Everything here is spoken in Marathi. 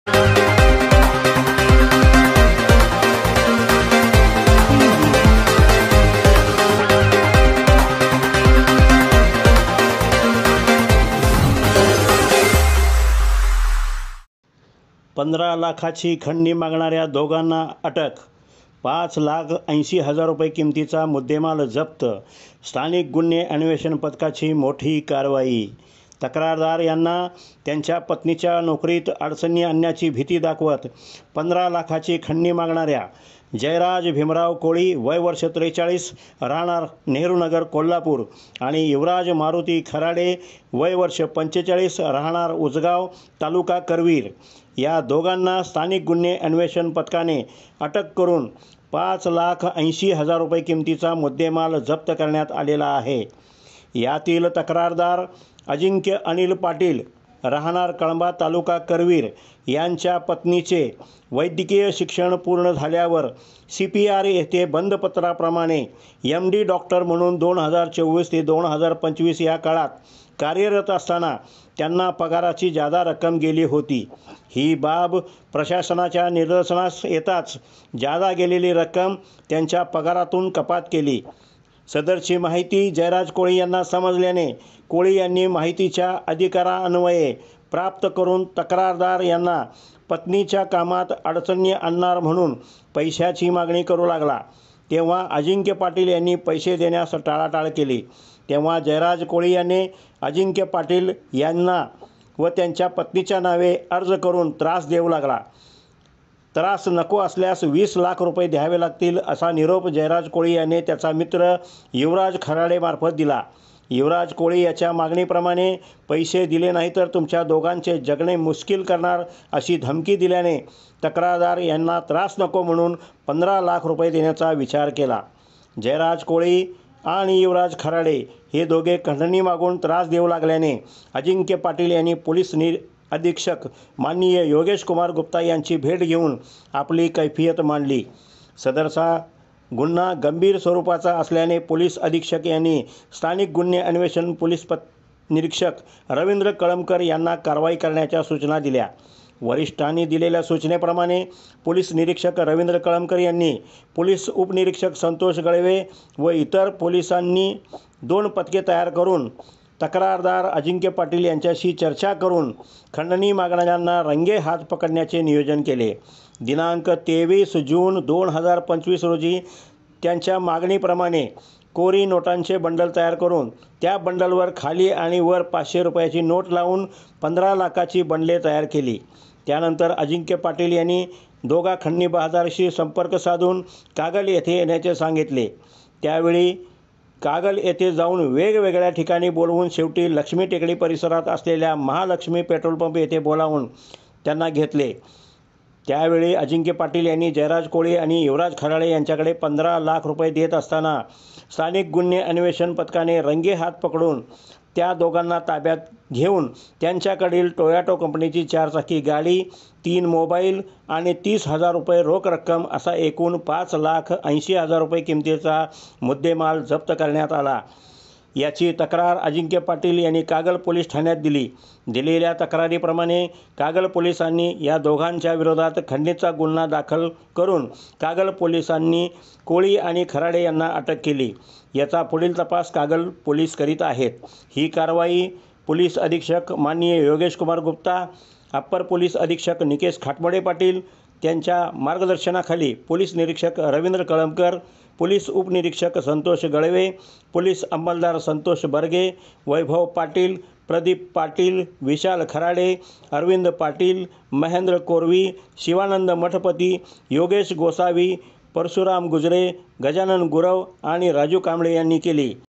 पंधरा लाखाची खंडणी मागणाऱ्या दोघांना अटक. 5,80,000 रुपये किमतीचा मुद्देमाल जप्त. स्थानिक गुन्हे अन्वेषण पथकाची मोठी कारवाई. तक्रारदार यांना त्यांच्या पत्नीच्या नोकरीत अडचणी आणण्याची भीती दाखवत 15 लाखाची खंडणी मागणाऱ्या जयराज भीमराव कोळी वय वर्ष 43 राहणार नेहरूनगर कोल्हापूर आणि युवराज मारुती खराडे वय वर्ष 45 राहणार उजगाव तालुका करवीर या दोघांना स्थानिक गुन्हे अन्वेषण पथकाने अटक करून 5,80,000 रुपये किमतीचा मुद्देमाल जप्त करण्यात आलेला आहे. यातील तक्रारदार अजिंक्य अनिल पाटील राहणार कळंबा तालुका करवीर यांच्या पत्नीचे वैद्यकीय शिक्षण पूर्ण झाल्यावर CPR येथे बंदपत्राप्रमाणे MD डॉक्टर म्हणून 2024 ते 2025 या काळात कार्यरत असताना त्यांना पगाराची जादा रक्कम गेली होती. ही बाब प्रशासनाच्या निदर्शनास येताच जादा गेलेली रक्कम त्यांच्या पगारातून कपात केली. सदरची माहिती जयराज कोळी यांना समजल्याने कोळी यांनी माहितीच्या अधिकारान्वये प्राप्त करून तक्रारदार यांना पत्नीच्या कामात अडचणी आणणार म्हणून पैशाची मागणी करू लागला. तेव्हा अजिंक्य पाटील यांनी पैसे देण्यास टाळाटाळ केली. तेव्हा जयराज कोळी यांनी अजिंक्य पाटील यांना व त्यांच्या पत्नीच्या नावे अर्ज करून त्रास देऊ लागला. त्रास नको असल्यास 20 लाख रुपये द्यावे लागतील असा निरोप जयराज कोळी याने त्याचा मित्र युवराज खराडेमार्फत दिला. युवराज कोळी याच्या मागणीप्रमाणे पैसे दिले नाही तर तुमच्या दोघांचे जगणे मुश्किल करणार अशी धमकी दिल्याने तक्रारदार यांना त्रास नको म्हणून 15 लाख रुपये देण्याचा विचार केला. जयराज कोळी आणि युवराज खराडे हे दोघे खंडणी मागून त्रास देऊ लागल्याने अजिंक्य पाटील यांनी पोलीस अधीक्षक माननीय योगेश कुमार गुप्ता यांची भेट घेऊन आपली कैफियत मांडली. सदरचा गुन्हा गंभीर स्वरूपाचा असल्याने पोलीस अधीक्षक यांनी स्थानिक गुन्हे अन्वेषण पोलीस निरीक्षक रवींद्र कळमकर यांना कारवाई करण्याच्या सूचना दिल्या. वरिष्ठांनी दिलेल्या सूचनेप्रमाणे पोलीस निरीक्षक रवींद्र कळमकर यांनी पोलीस उपनिरीक्षक संतोष गळवे व इतर पोलिसांनी 2 पथके तयार करून तक्रारदार अजिंक्य पाटील यांच्याशी चर्चा करून खंडणी मागणाऱ्यांना रंगे हात पकडण्याचे नियोजन केले. दिनांक 23 जून 2025 रोजी त्यांच्या मागणीप्रमाणे कोरी नोटांचे बंडल तयार करून त्या बंडलवर खाली आणि वर 500 रुपयाची नोट लावून 15 लाखाची बंडले तयार केली. त्यानंतर अजिंक्य पाटील यांनी दोघा खंडणी बहादारशी संपर्क साधून कागल येथे येण्याचे सांगितले. त्यावेळी कागल येथे जाऊन वेगवेगळ्या ठिकाणी बोलवून शेवटी लक्ष्मी टेकडी परिसरात असलेल्या महालक्ष्मी पेट्रोल पंप येथे बोलावून त्यांना घेतले. त्यावेळी अजिंक्य पाटील यांनी जयराज कोळी आणि युवराज खराडे यांच्याकडे 15 लाख रुपये देत असताना स्थानिक गुन्हे अन्वेषण पथकाने रंगे हात पकडून त्या दोघांना ताब्यात घेऊन त्यांच्याकडील टोयोटा कंपनीची 4 चाकी गाडी, 3 मोबाईल आणि 30,000 रुपये रोख रक्कम असा एकूण 5,80,000 रुपये किमतीचा मुद्देमाल जप्त करण्यात आला. याची तक्रार अजिंक्य पाटील यांनी कागल पोलीस ठाण्यात दिली. दिलेल्या तक्रारीप्रमाणे कागल पोलिसांनी या दोघांच्या विरोधात खंडणीचा गुन्हा दाखल करून कागल पोलिसांनी कोळी आणि खराडे यांना अटक केली. याचा पुढील तपास कागल पोलीस करीत आहेत. ही कारवाई पोलीस अधीक्षक माननीय योगेश कुमार गुप्ता, अप्पर पोलीस अधीक्षक निकेश खाटमोडे पाटील त्यांच्या मार्गदर्शनाखाली पोलीस निरीक्षक रवींद्र कळमकर, पोलीस उपनिरीक्षक संतोष गळवे, पोलीस अंमलदार संतोष बर्गे, वैभव पाटील, प्रदीप पाटील, विशाल खराडे, अरविंद पाटील, महेंद्र कोरवी, शिवानंद मठपती, योगेश गोसावी, परशुराम गुजरे, गजानन गुरव आणि राजू कांबळे यांनी केली.